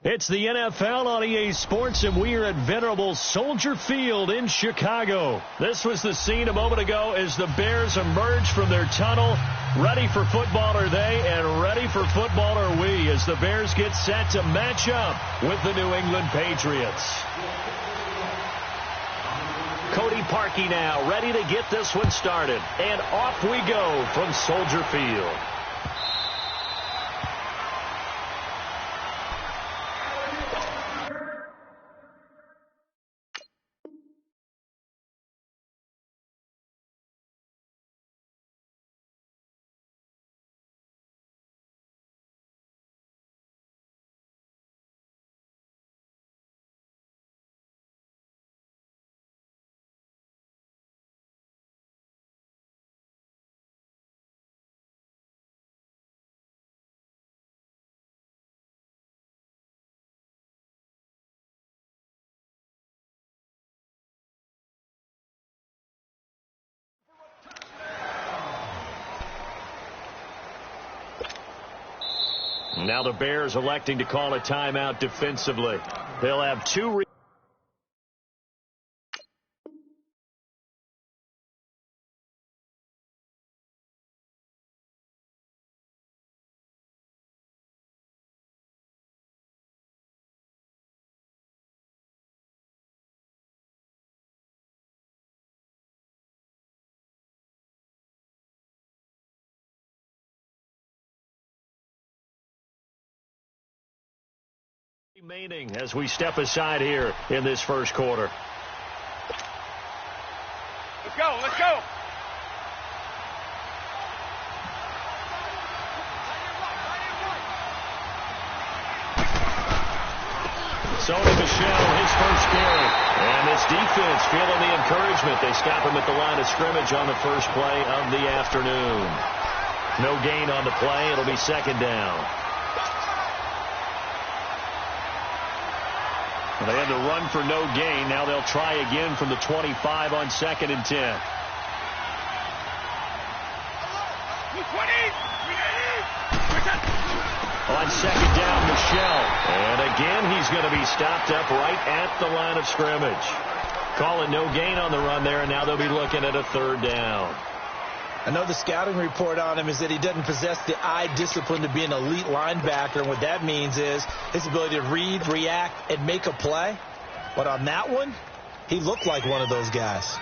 It's the NFL on EA Sports, and we are at venerable Soldier Field in Chicago. This was the scene a moment ago as the Bears emerged from their tunnel. Ready for football are they, and ready for football are we, as the Bears get set to match up with the New England Patriots. Cody Parkey now ready to get this one started, and off we go from Soldier Field. Now the Bears electing to call a timeout defensively. They'll have two remaining as we step aside here in this first quarter. Let's go, let's go. Sony Michel, his first carry. And this defense feeling the encouragement. They stop him at the line of scrimmage on the first play of the afternoon. No gain on the play. It'll be second down. They had to run for no gain. Now they'll try again from the 25 on 2nd and 10. On second down, Michel. And again, he's going to be stopped up right at the line of scrimmage. Calling no gain on the run there, and now they'll be looking at a third down. I know the scouting report on him is that he doesn't possess the eye discipline to be an elite linebacker. And what that means is his ability to read, react, and make a play. But on that one, he looked like one of those guys.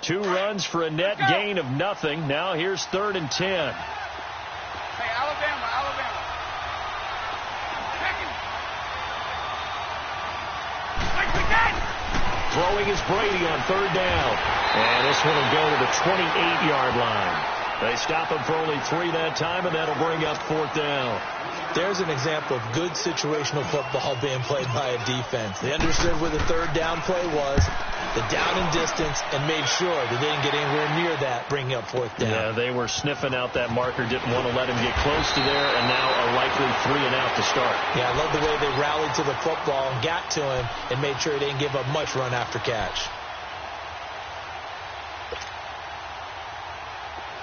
2 runs for a net gain of nothing. Now here's 3rd and 10. Hey, Alabama. Throwing is Brady on 3rd down. And this one will go to the 28-yard line. They stop him for only 3 that time, and that'll bring up 4th down. There's an example of good situational football being played by a defense. They understood where the 3rd down play was, the down and distance, and made sure that they didn't get anywhere near that, bringing up 4th down. Yeah, they were sniffing out that marker, didn't want to let him get close to there, and now a likely 3 and out to start. Yeah, I love the way they rallied to the football and got to him and made sure they didn't give up much run after catch.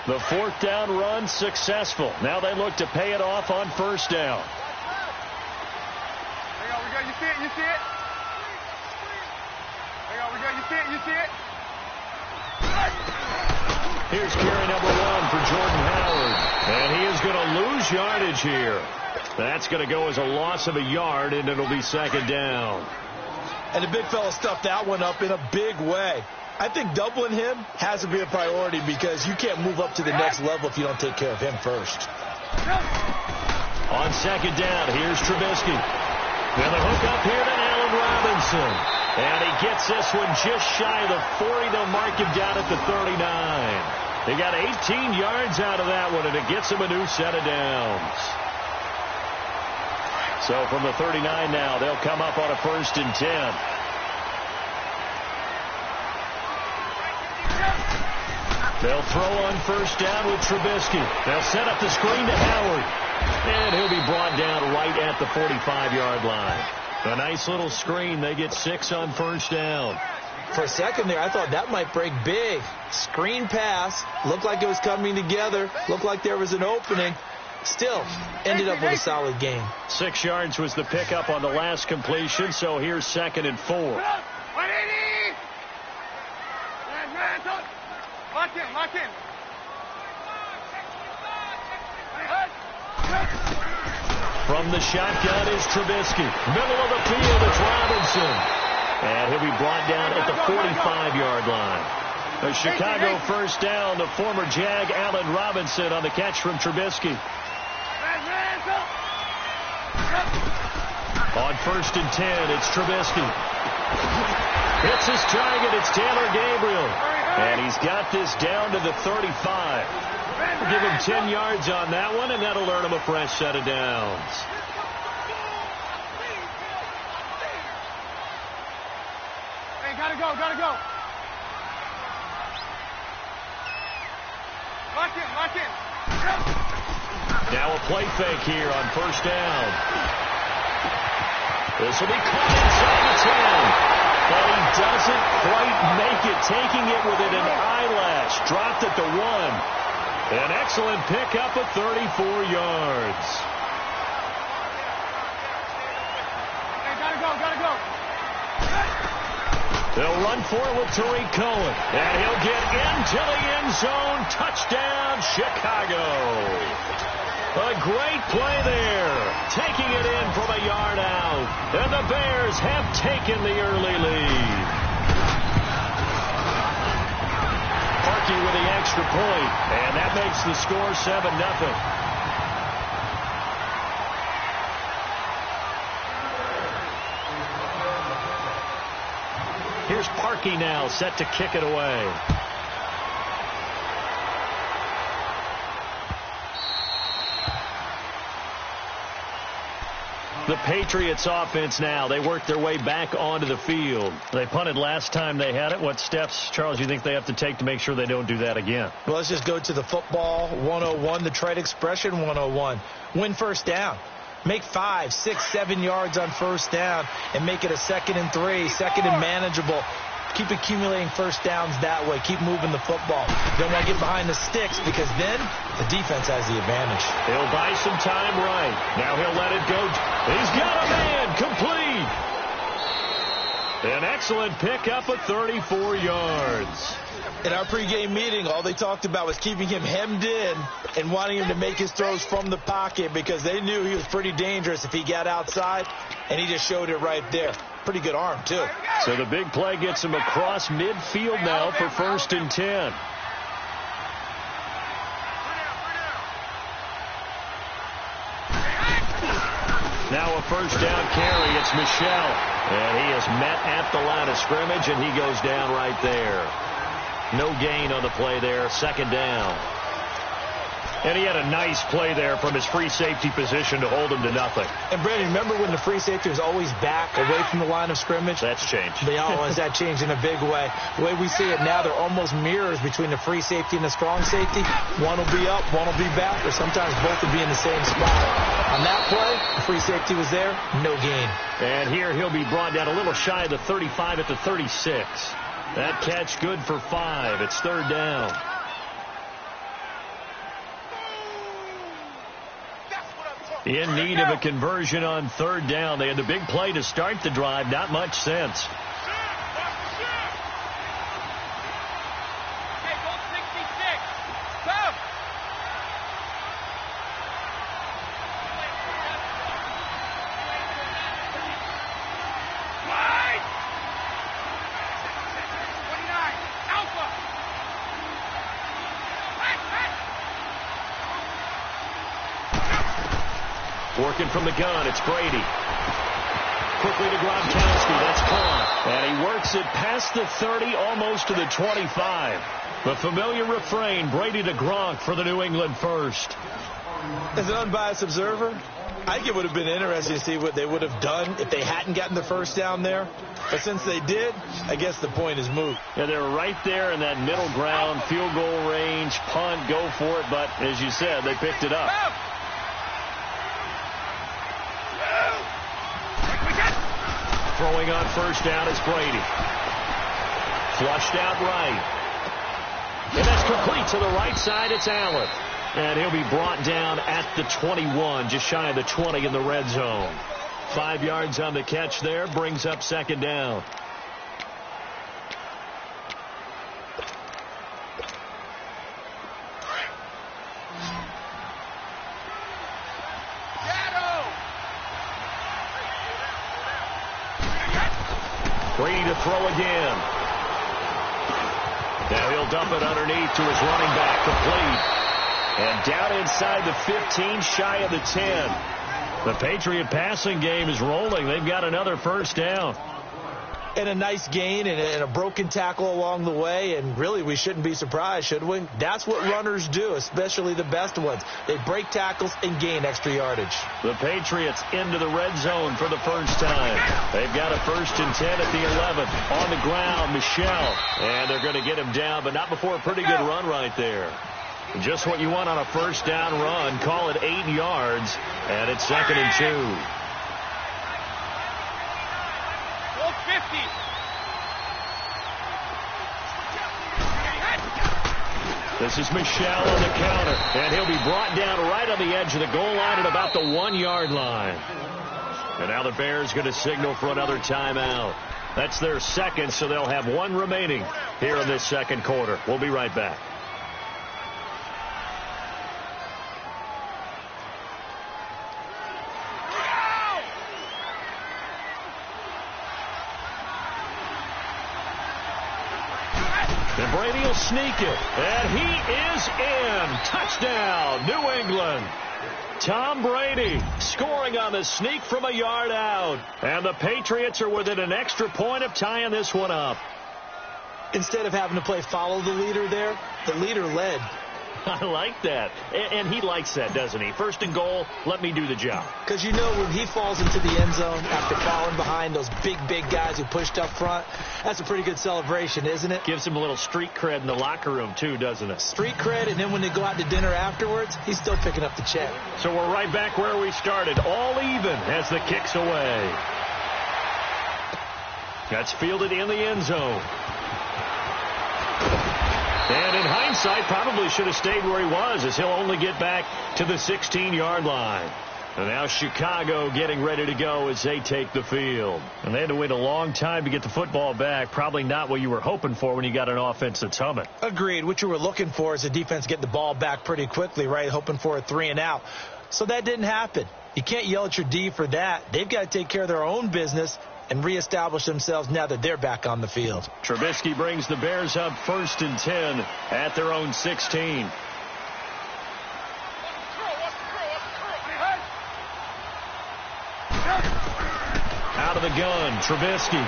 The 4th down run successful. Now they look to pay it off on 1st down. Hang on, we got, you see it? Hang on, we got, you see it? Here's carry number 1 for Jordan Howard. And he is going to lose yardage here. That's going to go as a loss of a yard, and it'll be 2nd down. And the big fella stuffed that one up in a big way. I think doubling him has to be a priority because you can't move up to the next level if you don't take care of him first. On 2nd down, here's Trubisky. And the hook up here to Allen Robinson. And he gets this one just shy of the 40. They'll mark him down at the 39. They got 18 yards out of that one, and it gets him a new set of downs. So from the 39 now, they'll come up on a 1st and 10. They'll throw on 1st down with Trubisky. They'll set up the screen to Howard. And he'll be brought down right at the 45-yard line. A nice little screen. They get 6 on 1st down. For a second there, I thought that might break big. Screen pass. Looked like it was coming together. Looked like there was an opening. Still, ended up with a solid game. 6 yards was the pickup on the last completion, so here's 2nd and 4. 180! Lock in, lock in. From the shotgun is Trubisky. Middle of the field, it's Robinson. And he'll be brought down at the 45-yard line. A Chicago first down, the former Jag Allen Robinson on the catch from Trubisky. On 1st and 10, it's Trubisky. Hits his target, it's Taylor Gabriel. And he's got this down to the 35. We'll give him 10 yards on that one, and that'll earn him a fresh set of downs. Hey, gotta go, gotta go. Lock in, lock in. Now a play fake here on 1st down. This will be caught inside the 10. But he doesn't quite make it, taking it within an eyelash. Dropped at the 1. An excellent pickup of 34 yards. Hey, gotta go, gotta go. They'll run for it with Tariq Cohen. And he'll get into the end zone. Touchdown, Chicago. A great play there. Taking it in from a yard out. And the Bears have taken the early lead. Parkey with the extra point. And that makes the score 7-0. Here's Parkey now, set to kick it away. The Patriots offense now. They work their way back onto the field. They punted last time they had it. What steps, Charles, do you think they have to take to make sure they don't do that again? Well, let's just go to the football 101, the trade expression 101. Win first down. Make 5, 6, 7 yards on first down and make it a 2nd and 3, 2nd and manageable. Keep accumulating first downs that way. Keep moving the football. Don't want to get behind the sticks because then the defense has the advantage. He'll buy some time right. Now he'll let it go. He's got a man. Complete. An excellent pickup of 34 yards. In our pregame meeting, all they talked about was keeping him hemmed in and wanting him to make his throws from the pocket because they knew he was pretty dangerous if he got outside, and he just showed it right there. Pretty good arm, too. So the big play gets him across midfield now for 1st and 10. Now a first down carry. It's Michel. And he is met at the line of scrimmage, and he goes down right there. No gain on the play there. 2nd down. And he had a nice play there from his free safety position to hold him to nothing. And, Brandon, remember when the free safety was always back away from the line of scrimmage? That's changed. They always that changed in a big way. The way we see it now, they're almost mirrors between the free safety and the strong safety. One will be up, one will be back, or sometimes both will be in the same spot. On that play, the free safety was there, no gain. And here he'll be brought down a little shy of the 35 at the 36. That catch good for 5. It's 3rd down. In need of a conversion on 3rd down. They had the big play to start the drive. Not much sense. Working from the gun, it's Brady. Quickly to Gronkowski, that's caught. And he works it past the 30, almost to the 25. The familiar refrain, Brady to Gronk for the New England first. As an unbiased observer, I think it would have been interesting to see what they would have done if they hadn't gotten the first down there. But since they did, I guess the point is moot. Yeah, they were right there in that middle ground, field goal range, punt, go for it. But as you said, they picked it up. Throwing on first down is Brady. Flushed out right. And that's complete to the right side. It's Allen. And he'll be brought down at the 21, just shy of the 20 in the red zone. 5 yards on the catch there, brings up second down. Brady to throw again. Now he'll dump it underneath to his running back, complete. And down inside the 15, shy of the 10. The Patriot passing game is rolling. They've got another first down. And a nice gain and a broken tackle along the way. And really, we shouldn't be surprised, should we? That's what runners do, especially the best ones. They break tackles and gain extra yardage. The Patriots into the red zone for the first time. They've got a 1st and 10 at the 11. On the ground, Michel. And they're going to get him down, but not before a pretty good run right there. Just what you want on a first down run. Call it 8 yards, and it's 2nd and 2. 50. This is Michel on the counter, and he'll be brought down right on the edge of the goal line at about the 1 yard line. And now the Bears going to signal for another timeout. That's their second, so they'll have 1 remaining here in this second quarter. We'll be right back. And Brady will sneak it. And he is in. Touchdown, New England. Tom Brady scoring on the sneak from a yard out. And the Patriots are within an extra point of tying this one up. Instead of having to play follow the leader there, the leader led. I like that. And he likes that, doesn't he? 1st and goal, let me do the job. Because you know when he falls into the end zone after falling behind those big guys who pushed up front, that's a pretty good celebration, isn't it? Gives him a little street cred in the locker room, too, doesn't it? Street cred, and then when they go out to dinner afterwards, he's still picking up the check. So we're right back where we started, all even as the kick's away. That's fielded in the end zone. And in hindsight, probably should have stayed where he was, as he'll only get back to the 16-yard line. And now Chicago getting ready to go as they take the field. And they had to wait a long time to get the football back. Probably not what you were hoping for when you got an offense that's humming. Agreed. What you were looking for is the defense getting the ball back pretty quickly, right? Hoping for a 3 and out. So that didn't happen. You can't yell at your D for that. They've got to take care of their own business and reestablish themselves now that they're back on the field. Trubisky brings the Bears up 1st and 10 at their own 16. Out of the gun, Trubisky.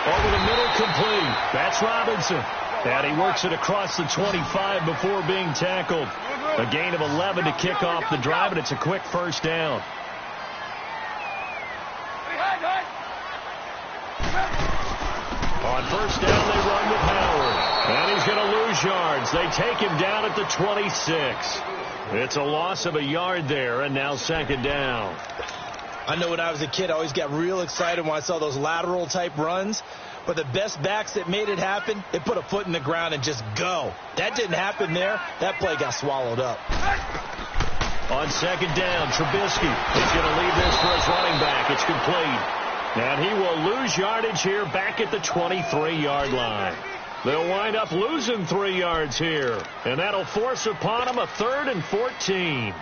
Over the middle, complete. That's Robinson. And he works it across the 25 before being tackled. A gain of 11 to kick off the drive, and it's a quick first down. On first down, they run with Howard. And he's going to lose yards. They take him down at the 26. It's a loss of a yard there, and now 2nd down. I know when I was a kid, I always got real excited when I saw those lateral-type runs. But the best backs that made it happen, they put a foot in the ground and just go. That didn't happen there. That play got swallowed up. On 2nd down, Trubisky is going to leave this for his running back. It's complete. And he will lose yardage here back at the 23-yard line. They'll wind up losing 3 yards here. And that'll force upon him a 3rd and 14.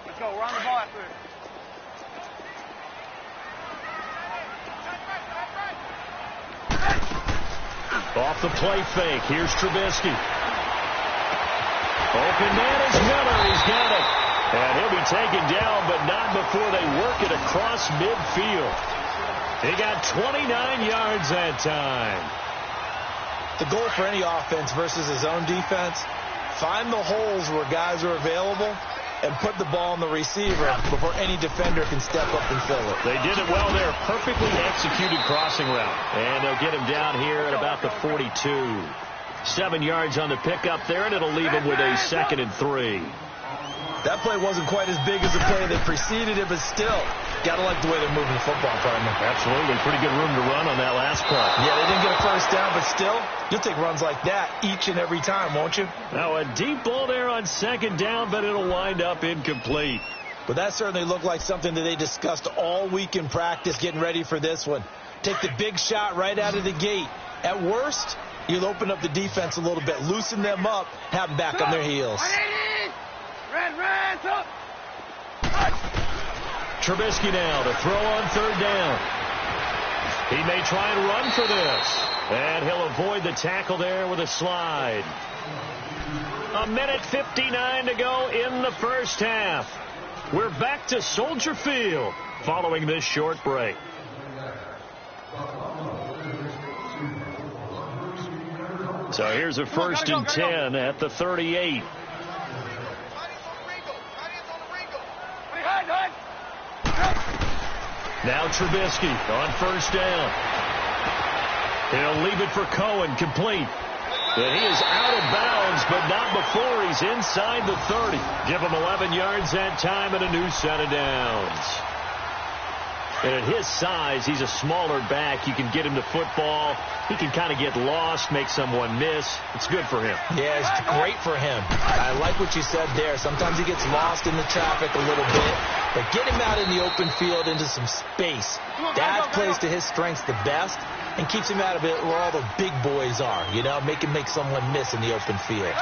Let's go. We're on the ball after it. Off the play fake. Here's Trubisky. Open man is Miller. He's got it. And he'll be taken down, but not before they work it across midfield. He got 29 yards that time. The goal for any offense versus his own defense, find the holes where guys are available and put the ball on the receiver before any defender can step up and fill it. They did it well there. Perfectly executed crossing route. And they'll get him down here at about the 42. 7 yards on the pickup there, and it'll leave him with a 2nd and 3. That play wasn't quite as big as the play that preceded it, but still, got to like the way they're moving the football, partner. Absolutely. Pretty good room to run on that last play. Yeah, they didn't get a first down, but still, you'll take runs like that each and every time, won't you? Now, a deep ball there on second down, but it'll wind up incomplete. But that certainly looked like something that they discussed all week in practice getting ready for this one. Take the big shot right out of the gate. At worst, you'll open up the defense a little bit, loosen them up, have them back on their heels. Trubisky now to throw on third down. He may try and run for this. And he'll avoid the tackle there with a slide. 1:59 to go in the first half. We're back to Soldier Field following this short break. So here's a 1st and 10 at the 38. Now Trubisky on first down. He'll leave it for Cohen, complete. And he is out of bounds, but not before he's inside the 30. Give him 11 yards that time and a new set of downs. And at his size, he's a smaller back. You can get him to football. He can kind of get lost, make someone miss. It's good for him. Yeah, it's great for him. I like what you said there. Sometimes he gets lost in the traffic a little bit. But get him out in the open field into some space. That plays to his strengths the best and keeps him out of it where all the big boys are. You know, make someone miss in the open field.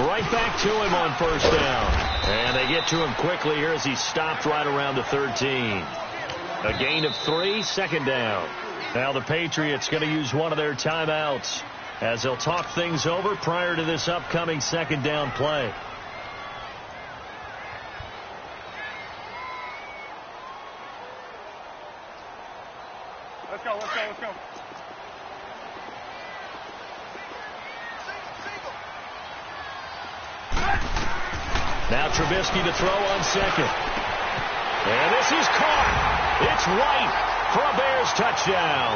Right back to him on first down. And they get to him quickly here as he stopped right around the 13. A gain of 3, second down. Now the Patriots going to use one of their timeouts as they'll talk things over prior to this upcoming second down play. Let's go, let's go, let's go. Now Trubisky to throw on second. And this is caught. It's White for a Bears touchdown.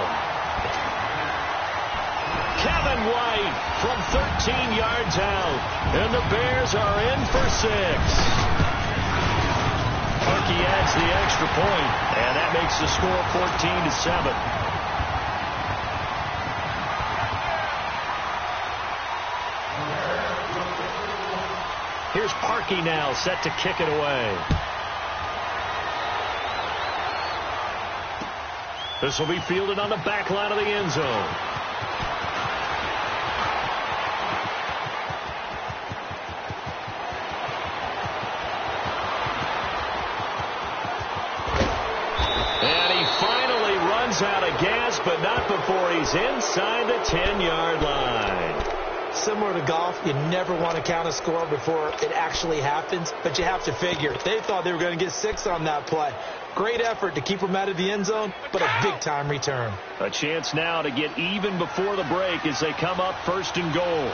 Kevin White from 13 yards out. And the Bears are in for 6. Parkey adds the extra point, and that makes the score 14-7. Here's Parkey now, set to kick it away. This will be fielded on the back line of the end zone. And he finally runs out of gas, but not before he's inside the 10-yard line. Similar to golf, you never want to count a score before it actually happens, but you have to figure. They thought they were going to get 6 on that play. Great effort to keep them out of the end zone, but a big-time return. A chance now to get even before the break as they come up 1st and goal.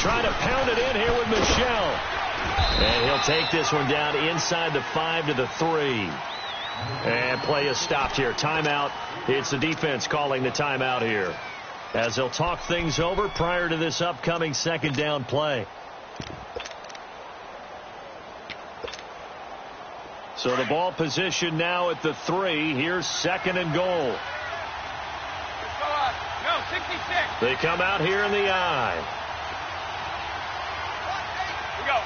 Trying to pound it in here with Michelle. And he'll take this one down inside the 5 to the 3. And play is stopped here. Timeout. It's the defense calling the timeout here as they'll talk things over prior to this upcoming second down play. So the ball position now at the 3. Here's 2nd and goal. No, 66. They come out here in the I. We go.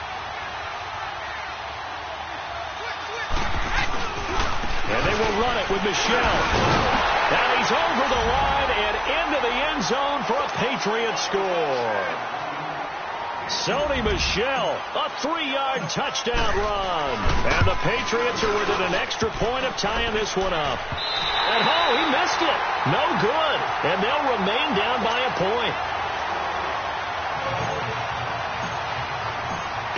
And they will run it with Michelle. Now he's over the line and into the end zone for a Patriot score. Sony Michel, a 3-yard touchdown run. And the Patriots are within an extra point of tying this one up. And he missed it. No good. And they'll remain down by a point.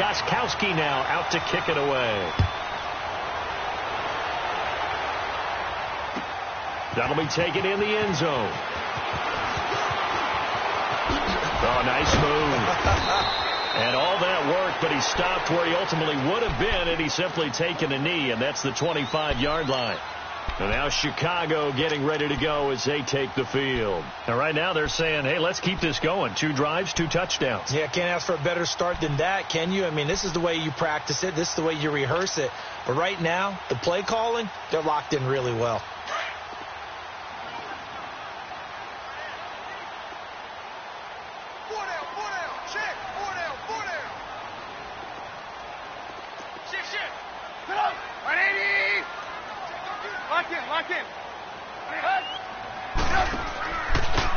Gostkowski now out to kick it away. That'll be taken in the end zone. Oh, nice move. And all that work, but he stopped where he ultimately would have been, and he's simply taken a knee, and that's the 25-yard line. And now Chicago getting ready to go as they take the field. And right now they're saying, hey, let's keep this going. 2 drives, 2 touchdowns. Yeah, can't ask for a better start than that, can you? I mean, this is the way you practice it. This is the way you rehearse it. But right now, the play calling, they're locked in really well.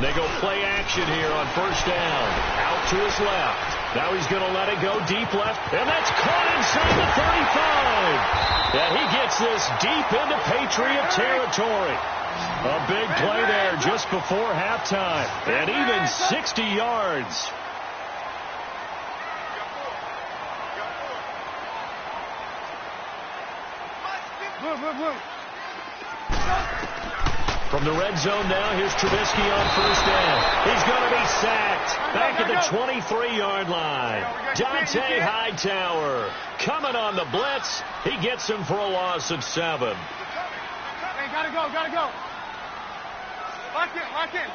They go play action here on first down. Out to his left. Now he's going to let it go deep left. And that's caught inside the 35. And he gets this deep into Patriot territory. A big play there just before halftime. And even 60 yards. From the red zone now, here's Trubisky on first down. He's going to be sacked back at the 23-yard line. Dante Hightower coming on the blitz. He gets him for a loss of 7. Hey, gotta go. Lock in.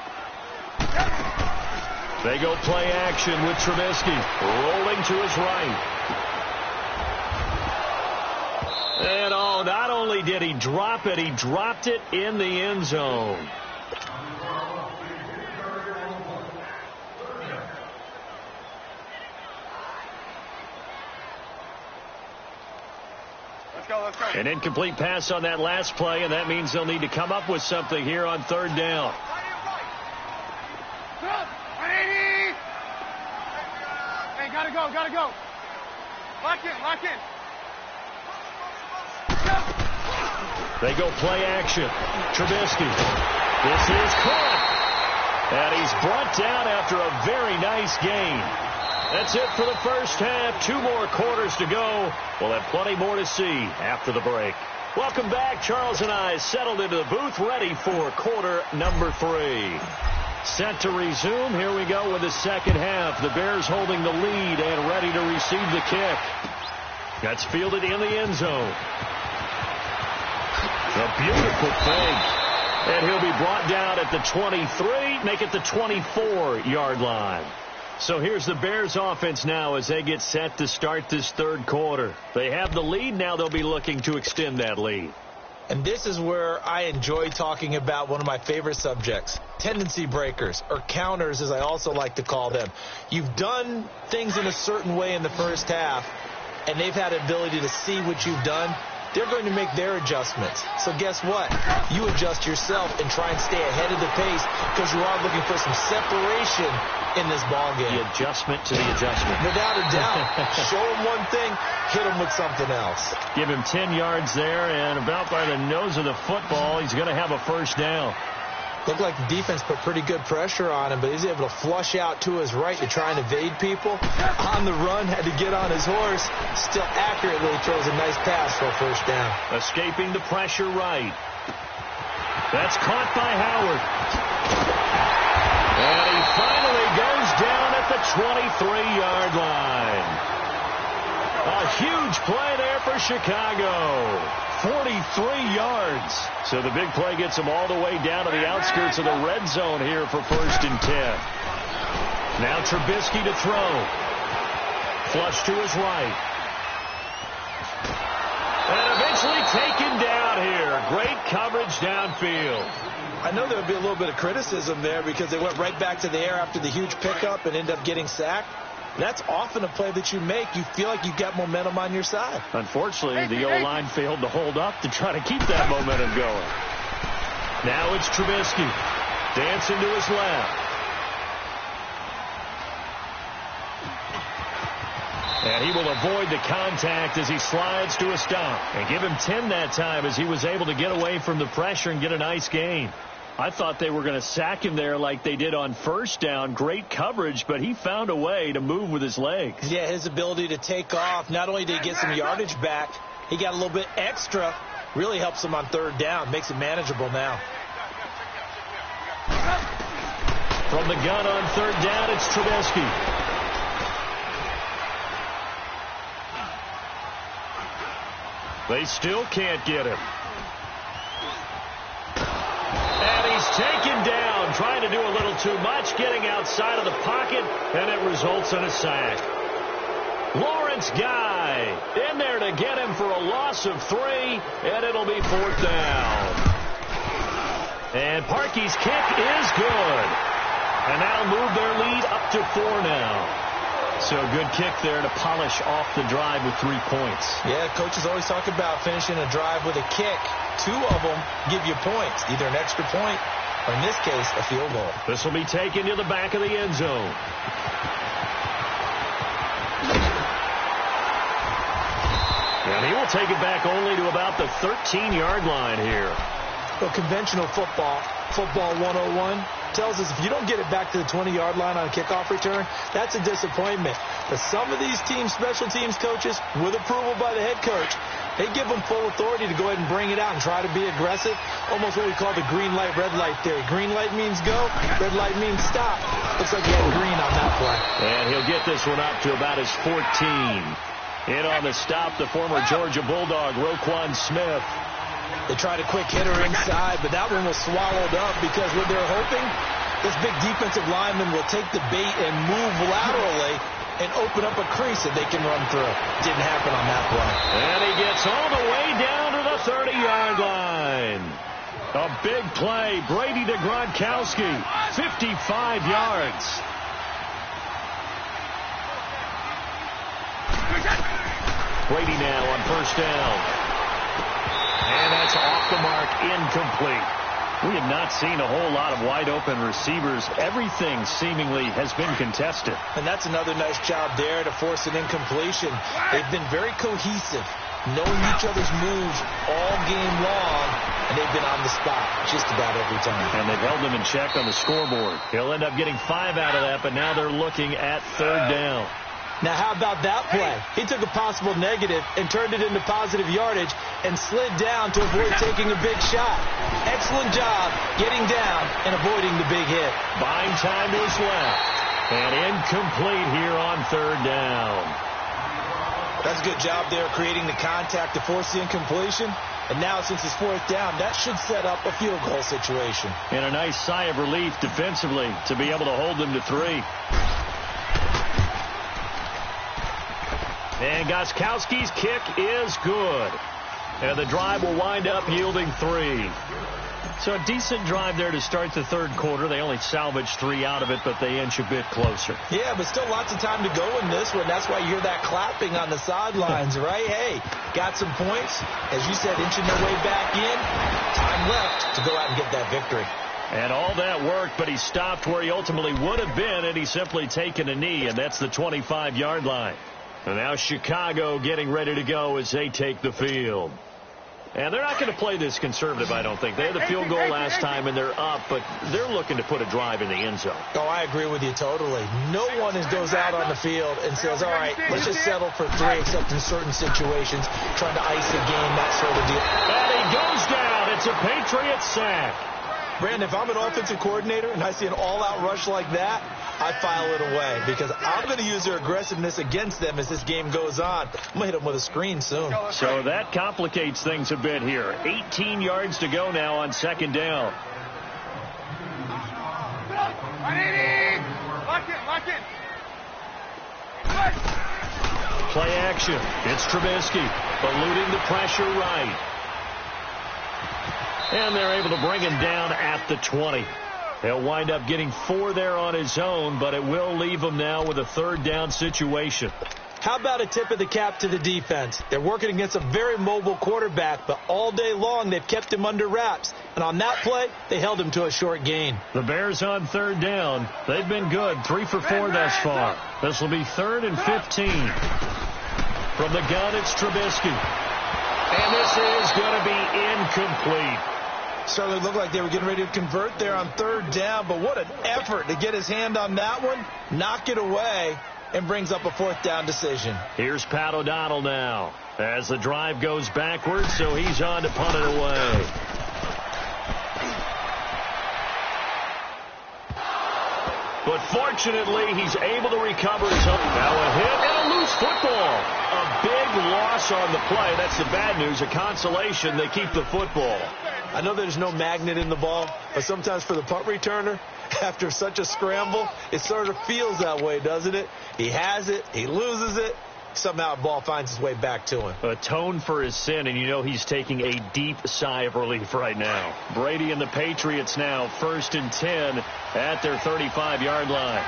They go play action with Trubisky. Rolling to his right. And not only did he drop it, he dropped it in the end zone. Let's go. An incomplete pass on that last play, and that means they'll need to come up with something here on third down. Hey, gotta go. Lock in. They go play action. Trubisky. This is caught. And he's brought down after a very nice gain. That's it for the first half. 2 more quarters to go. We'll have plenty more to see after the break. Welcome back. Charles and I settled into the booth, ready for quarter number 3. Set to resume. Here we go with the second half. The Bears holding the lead and ready to receive the kick. That's fielded in the end zone. A beautiful thing. And he'll be brought down at the 23, make it the 24-yard line. So here's the Bears offense now as they get set to start this third quarter. They have the lead. Now they'll be looking to extend that lead. And this is where I enjoy talking about one of my favorite subjects, tendency breakers, or counters as I also like to call them. You've done things in a certain way in the first half, and they've had the ability to see what you've done. They're going to make their adjustments. So guess what? You adjust yourself and try and stay ahead of the pace because you are looking for some separation in this ballgame. The adjustment to the adjustment. Without a doubt. Show him one thing, hit him with something else. Give him 10 yards there, and about by the nose of the football, he's going to have a first down. Looked like the defense put pretty good pressure on him, but he's able to flush out to his right to try and evade people. On the run, had to get on his horse. Still accurately throws a nice pass for a first down. Escaping the pressure right. That's caught by Howard. And he finally goes down at the 23-yard line. A huge play there for Chicago. 43 yards. So the big play gets him all the way down to the outskirts of the red zone here for 1st and 10. Now Trubisky to throw. Flush to his right. And eventually taken down here. Great coverage downfield. I know there would be a little bit of criticism there because they went right back to the air after the huge pickup and ended up getting sacked. That's often a play that you make. You feel like you've got momentum on your side. Unfortunately, the O-line failed to hold up to try to keep that momentum going. Now it's Trubisky. Dancing to his left. And he will avoid the contact as he slides to a stop. And give him 10 that time as he was able to get away from the pressure and get a nice gain. I thought they were going to sack him there like they did on first down. Great coverage, but he found a way to move with his legs. Yeah, his ability to take off. Not only did he get some yardage back, he got a little bit extra. Really helps him on third down. Makes it manageable now. From the gun on third down, it's Trubisky. They still can't get him. And he's taken down, trying to do a little too much, getting outside of the pocket, and it results in a sack. Lawrence Guy in there to get him for a loss of 3, and it'll be 4th down. And Parkey's kick is good. And that'll move their lead up to 4 now. So good kick there to polish off the drive with 3 points. Yeah, coaches always talk about finishing a drive with a kick. 2 of them give you points, either an extra point or, in this case, a field goal. This will be taken to the back of the end zone. And he will take it back only to about the 13-yard line here. Well, conventional football 101, tells us if you don't get it back to the 20-yard line on a kickoff return, that's a disappointment. But some of these teams, special teams coaches, with approval by the head coach, they give them full authority to go ahead and bring it out and try to be aggressive. Almost what we call the green light, red light theory. Green light means go, red light means stop. Looks like he had green on that play. And he'll get this one up to about his 14. In on the stop, the former Georgia Bulldog, Roquan Smith. They tried a quick hitter inside, but that one was swallowed up because what they're hoping, this big defensive lineman will take the bait and move laterally and open up a crease that they can run through. Didn't happen on that play. And he gets all the way down to the 30-yard line. A big play. Brady to Gronkowski, 55 yards. Brady now on 1st down. And that's off the mark, incomplete. We have not seen a whole lot of wide-open receivers. Everything seemingly has been contested. And that's another nice job there to force an incompletion. They've been very cohesive, knowing each other's moves all game long, and they've been on the spot just about every time. And they've held them in check on the scoreboard. He'll end up getting 5 out of that, but now they're looking at 3rd down. Now, how about that play? He took a possible negative and turned it into positive yardage and slid down to avoid taking a big shot. Excellent job getting down and avoiding the big hit. Buying time to his left. And incomplete here on 3rd down. That's a good job there creating the contact to force the incompletion. And now, since it's 4th down, that should set up a field goal situation. And a nice sigh of relief defensively to be able to hold them to 3. And Gostkowski's kick is good. And the drive will wind up yielding 3. So a decent drive there to start the 3rd quarter. They only salvaged 3 out of it, but they inch a bit closer. Yeah, but still lots of time to go in this one. That's why you hear that clapping on the sidelines, right? Hey, got some points. As you said, inching their way back in. Time left to go out and get that victory. And all that worked, but he stopped where he ultimately would have been, and he's simply taken a knee, and that's the 25-yard line. And now Chicago getting ready to go as they take the field. And they're not going to play this conservative, I don't think. They had the field goal last time, and they're up, but they're looking to put a drive in the end zone. Oh, I agree with you totally. No one goes out on the field and says, all right, let's just settle for 3, except in certain situations, trying to ice a game, that sort of deal. And he goes down. It's a Patriot sack. Brandon, if I'm an offensive coordinator and I see an all-out rush like that, I file it away because I'm going to use their aggressiveness against them as this game goes on. I'm going to hit them with a screen soon. So that complicates things a bit here. 18 yards to go now on 2nd down. Lock in. Play action. It's Trubisky eluding the pressure right. And they're able to bring him down at the 20. He'll wind up getting 4 there on his own, but it will leave him now with a 3rd down situation. How about a tip of the cap to the defense? They're working against a very mobile quarterback, but all day long they've kept him under wraps. And on that play, they held him to a short gain. The Bears on 3rd down. They've been good, 3 for 4 thus far. This will be 3rd and 15. From the gun, it's Trubisky. And this is going to be incomplete. Certainly looked like they were getting ready to convert there on 3rd down, but what an effort to get his hand on that one, knock it away, and brings up a 4th down decision. Here's Pat O'Donnell now as the drive goes backwards, so he's on to punt it away. But fortunately, he's able to recover his own. Now a hit and a loose football. A big loss on the play. That's the bad news. A consolation, they keep the football. I know there's no magnet in the ball, but sometimes for the punt returner, after such a scramble, it sort of feels that way, doesn't it? He has it, he loses it, somehow the ball finds its way back to him. Atone for his sin, and you know he's taking a deep sigh of relief right now. Brady and the Patriots now 1st and 10 at their 35-yard line.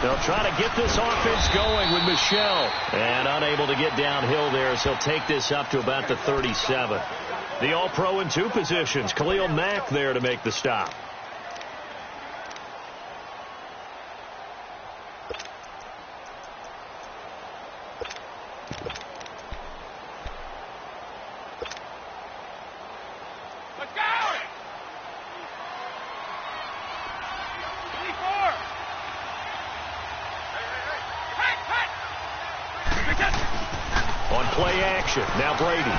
They'll try to get this offense going with Michel. And unable to get downhill there as he'll take this up to about the 37. The All-Pro in 2 positions. Khalil Mack there to make the stop. On play action, now Brady.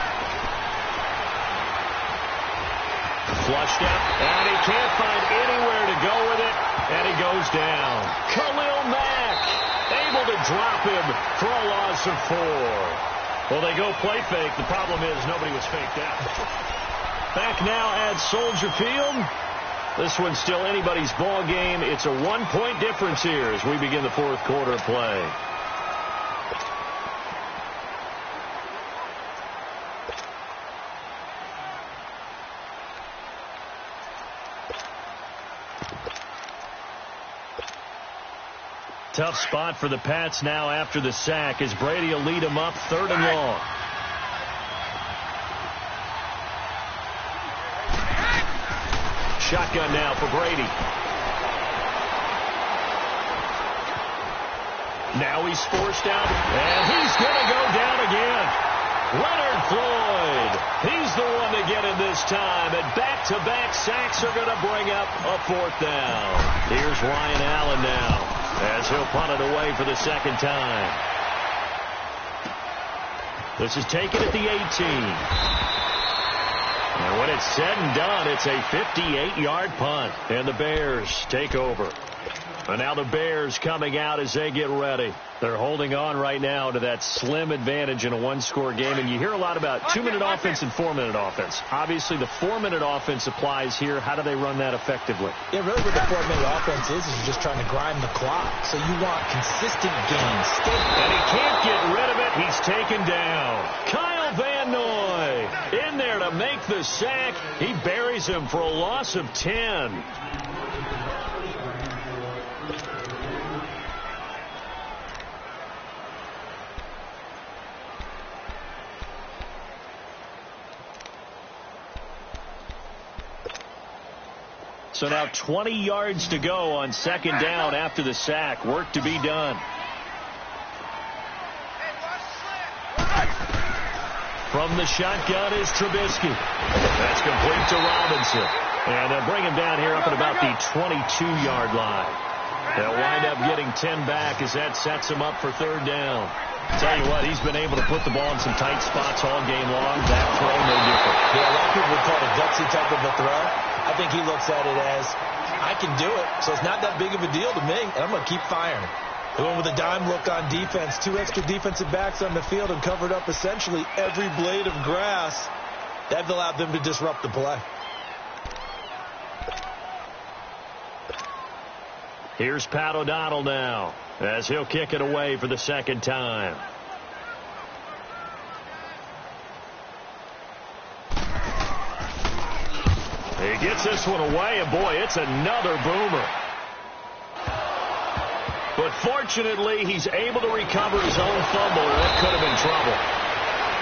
Flushed out, and he can't find anywhere to go with it, and he goes down. Khalil Mack able to drop him for a loss of 4. Well, they go play fake. The problem is nobody was faked out. Back now at Soldier Field. This one's still anybody's ball game. It's a 1-point difference here as we begin the 4th quarter of play. Tough spot for the Pats now after the sack as Brady will lead them up 3rd and long. Shotgun now for Brady. Now he's forced out, and he's going to go down again. Leonard Floyd. He's the one to get him this time, and back-to-back sacks are going to bring up a 4th down. Here's Ryan Allen now, as he'll punt it away for the 2nd time. This is taken at the 18. And when it's said and done, it's a 58-yard punt, and the Bears take over. And now the Bears coming out as they get ready. They're holding on right now to that slim advantage in a 1-score game. And you hear a lot about 2-minute offense and 4-minute offense. Obviously, the 4-minute offense applies here. How do they run that effectively? Yeah, really what the 4-minute offense is you're just trying to grind the clock. So you want consistent gains. And he can't get rid of it. He's taken down. Kyle Van Noy in there to make the sack. He buries him for a loss of 10. So now 20 yards to go on 2nd down after the sack. Work to be done. From the shotgun is Trubisky. That's complete to Robinson. And they'll bring him down here up at about the 22-yard line. They'll wind up getting 10 back as that sets him up for 3rd down. Tell you what, he's been able to put the ball in some tight spots all game long. That throw, no different. Yeah, a lot of people would call it a gutsy type of a throw. I think he looks at it as, I can do it, so it's not that big of a deal to me, and I'm going to keep firing. They went with a dime look on defense. 2 extra defensive backs on the field and covered up essentially every blade of grass. That allowed them to disrupt the play. Here's Pat O'Donnell now, as he'll kick it away for the 2nd time. He gets this one away, and boy, it's another boomer. But fortunately, he's able to recover his own fumble, or it could have been trouble.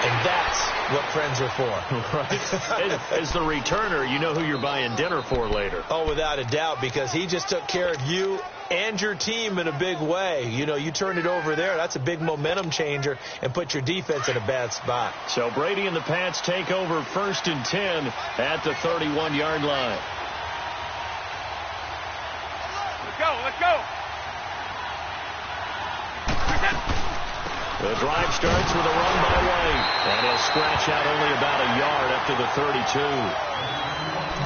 And that's what friends are for. Right. As the returner, you know who you're buying dinner for later. Oh, without a doubt, because he just took care of you and your team in a big way. You know, you turned it over there. That's a big momentum changer and put your defense in a bad spot. So Brady and the Pats take over 1st and 10 at the 31-yard line. Let's go, let's go. The drive starts with a run by White, and he'll scratch out only about a yard up to the 32.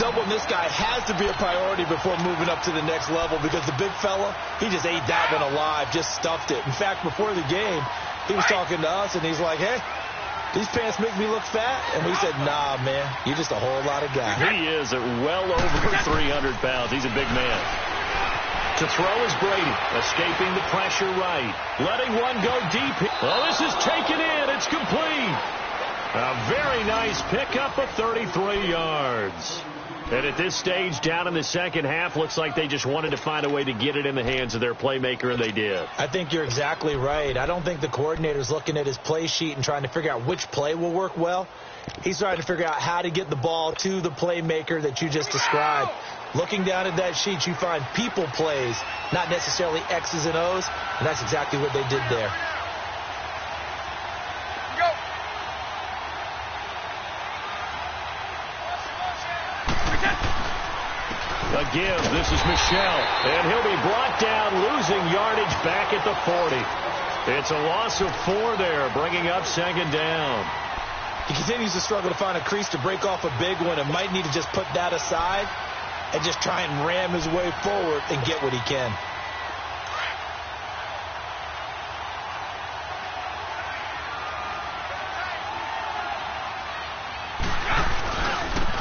Doubling this guy has to be a priority before moving up to the next level because the big fella, he just ate that one alive, just stuffed it. In fact, before the game, he was talking to us, and he's like, hey, these pants make me look fat? And we said, nah, man, you're just a whole lot of guy. He is at well over 300 pounds. He's a big man. To throw is Brady, escaping the pressure right. Letting one go deep. Well, this is taken in. It's complete. A very nice pickup of 33 yards. And at this stage, down in the second half, looks like they just wanted to find a way to get it in the hands of their playmaker, and they did. I think you're exactly right. I don't think the coordinator's looking at his play sheet and trying to figure out which play will work well. He's trying to figure out how to get the ball to the playmaker that you just described. Looking down at that sheet, you find people plays, not necessarily X's and O's, and that's exactly what they did there. A give. This is Michel, and he'll be brought down, losing yardage back at the 40. It's a loss of 4 there, bringing up second down. He continues to struggle to find a crease to break off a big one and might need to just put that aside and just try and ram his way forward and get what he can.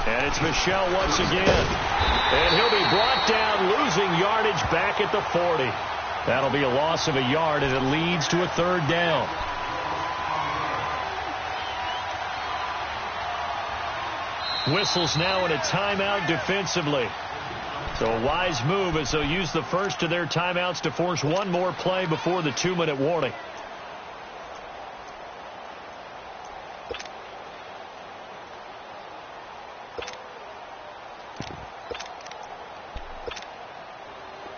And it's Michel once again. And he'll be brought down, losing yardage back at the 40. That'll be a loss of a yard, and it leads to a third down. Whistles now in a timeout defensively. So a wise move as they'll use the first of their timeouts to force one more play before the 2-minute warning.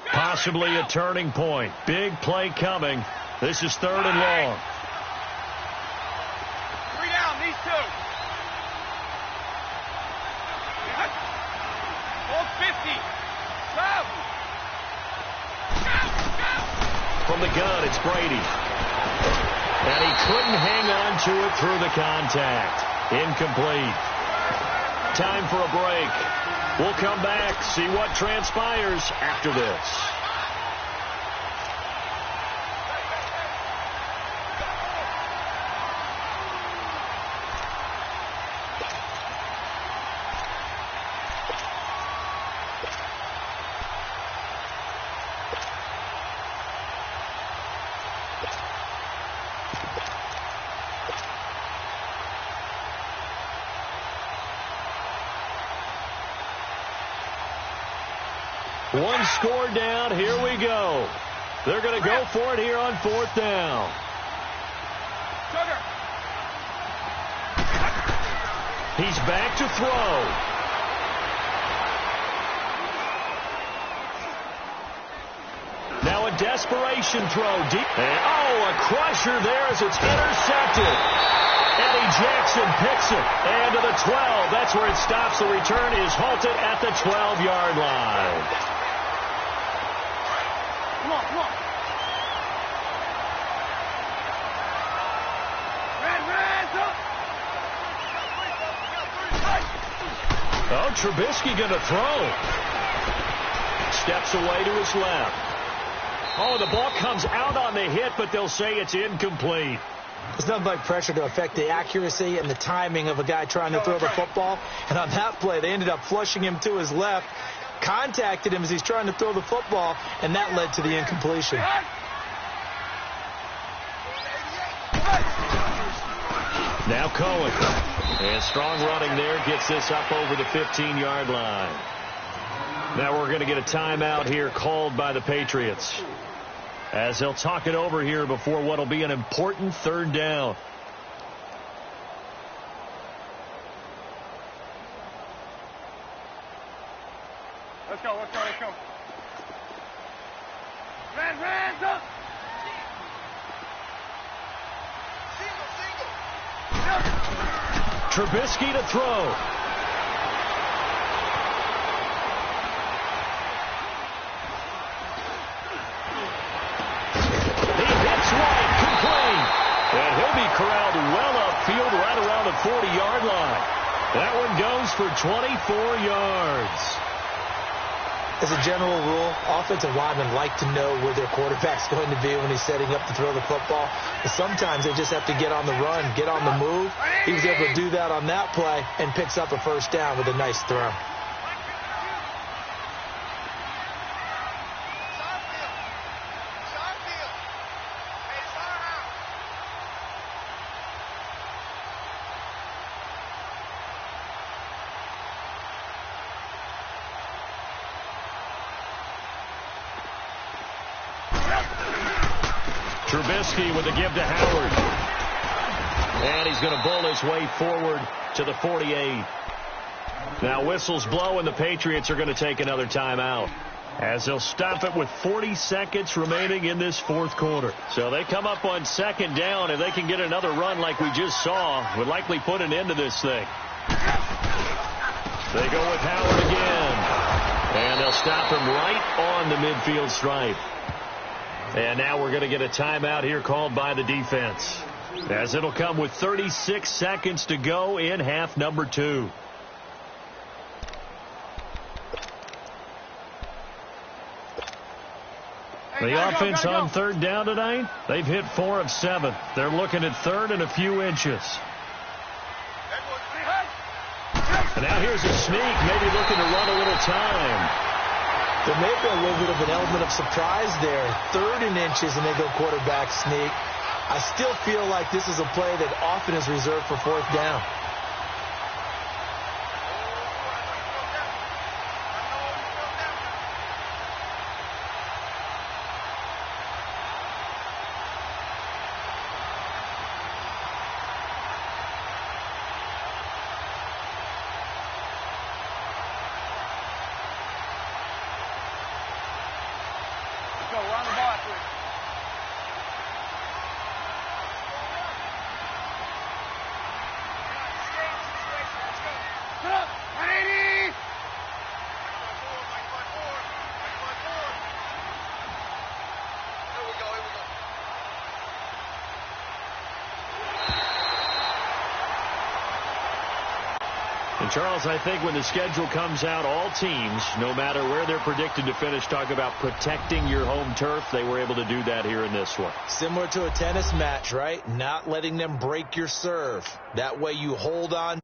Possibly a turning point. Big play coming. This is 3rd and long. 3 down, these 2. Hold 50. Go. From the gun, it's Brady. And he couldn't hang on to it through the contact. Incomplete. Time for a break. We'll come back, see what transpires after this. One score down. Here we go. They're going to go for it here on 4th down. He's back to throw. Now a desperation throw deep. And, a crusher there as it's intercepted. Eddie Jackson picks it. And to the 12. That's where it stops. The return is halted at the 12-yard line. Come on, come on. Oh, Trubisky going to throw. Steps away to his left. Oh, the ball comes out on the hit, but they'll say it's incomplete. There's nothing like pressure to affect the accuracy and the timing of a guy trying to throw the football. And on that play, they ended up flushing him to his left, contacted him as he's trying to throw the football, and that led to the incompletion. Now Cohen. And strong running there gets this up over the 15-yard line. Now we're going to get a timeout here called by the Patriots, as they'll talk it over here before what will be an important 3rd down. Let's go, let's go, let's go. Hands up. Trubisky to throw. corralled well upfield right around the 40-yard line. That one goes for 24 yards. As a general rule, offensive linemen like to know where their quarterback's going to be when he's setting up to throw the football. But sometimes they just have to get on the run, get on the move. He was able to do that on that play and picks up a first down with a nice throw. Trubisky with the give to Howard. And he's going to bowl his way forward to the 48. Now whistles blow and the Patriots are going to take another timeout, as they'll stop it with 40 seconds remaining in this fourth quarter. So they come up on second down. If they can get another run like we just saw, would likely put an end to this thing. They go with Howard again. And they'll stop him right on the midfield stripe. And now we're going to get a timeout here called by the defense, as it'll come with 36 seconds to go in half number 2. The offense on third down tonight, they've hit 4 of 7. They're looking at third and a few inches. And now here's a sneak, maybe looking to run a little time. There may be a little bit of an element of surprise there. 3rd and inches, and they go quarterback sneak. I still feel like this is a play that often is reserved for 4th down. And Charles, I think when the schedule comes out, all teams, no matter where they're predicted to finish, talk about protecting your home turf. They were able to do that here in this one. Similar to a tennis match, right? Not letting them break your serve. That way you hold on.